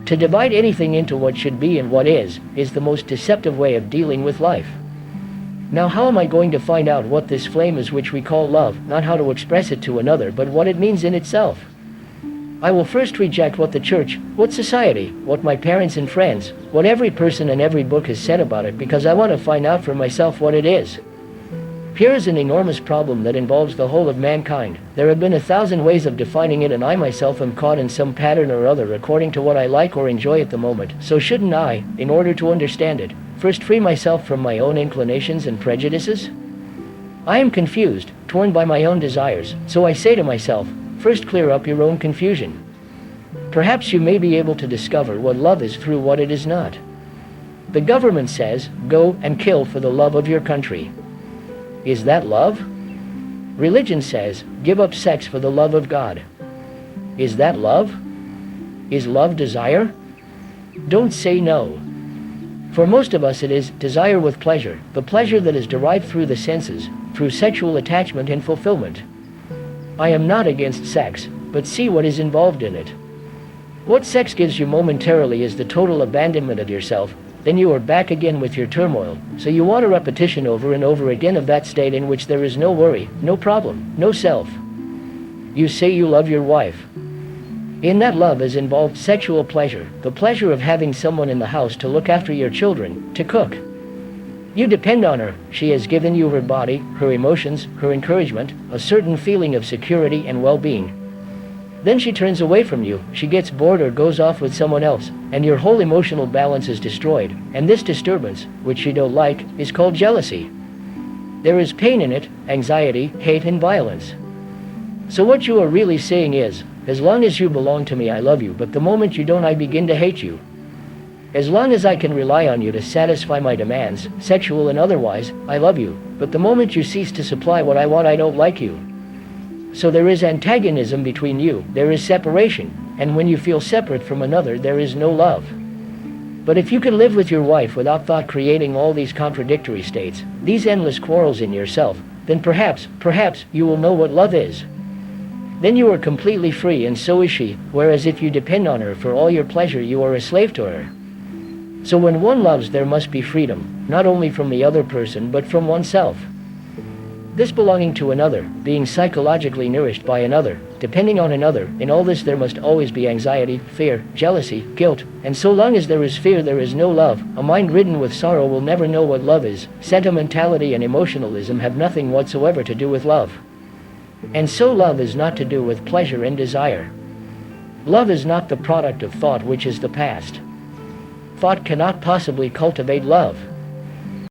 To divide anything into what should be and what is the most deceptive way of dealing with life. Now how am I going to find out what this flame is which we call love, not how to express it to another but what it means in itself? I will first reject what the church, what society, what my parents and friends, what every person and every book has said about it, because I want to find out for myself what it is. Here is an enormous problem that involves the whole of mankind. There have been 1,000 ways of defining it, and I myself am caught in some pattern or other according to what I like or enjoy at the moment. So shouldn't I, in order to understand it, first free myself from my own inclinations and prejudices? I am confused, torn by my own desires, so I say to myself, first clear up your own confusion. Perhaps you may be able to discover what love is through what it is not. The government says, go and kill for the love of your country. Is that love? Religion says, give up sex for the love of God. Is that love? Is love desire? Don't say no. For most of us it is desire with pleasure, the pleasure that is derived through the senses, through sexual attachment and fulfillment. I am not against sex, but see what is involved in it. What sex gives you momentarily is the total abandonment of yourself. Then you are back again with your turmoil, so you want a repetition over and over again of that state in which there is no worry, no problem, no self. You say you love your wife. In that love is involved sexual pleasure, the pleasure of having someone in the house to look after your children, to cook. You depend on her. She has given you her body, her emotions, her encouragement, a certain feeling of security and well-being. Then she turns away from you, she gets bored or goes off with someone else, and your whole emotional balance is destroyed, and this disturbance, which you don't like, is called jealousy. There is pain in it, anxiety, hate and violence. So what you are really saying is, as long as you belong to me I love you, but the moment you don't I begin to hate you. As long as I can rely on you to satisfy my demands, sexual and otherwise, I love you, but the moment you cease to supply what I want I don't like you. So there is antagonism between you, there is separation, and when you feel separate from another there is no love. But if you can live with your wife without thought creating all these contradictory states, these endless quarrels in yourself, then perhaps you will know what love is. Then you are completely free and so is she, whereas if you depend on her for all your pleasure you are a slave to her. So when one loves there must be freedom, not only from the other person but from oneself. This belonging to another, being psychologically nourished by another, depending on another, in all this there must always be anxiety, fear, jealousy, guilt, and so long as there is fear there is no love. A mind ridden with sorrow will never know what love is. Sentimentality and emotionalism have nothing whatsoever to do with love. And so love is not to do with pleasure and desire. Love is not the product of thought, which is the past. Thought cannot possibly cultivate love.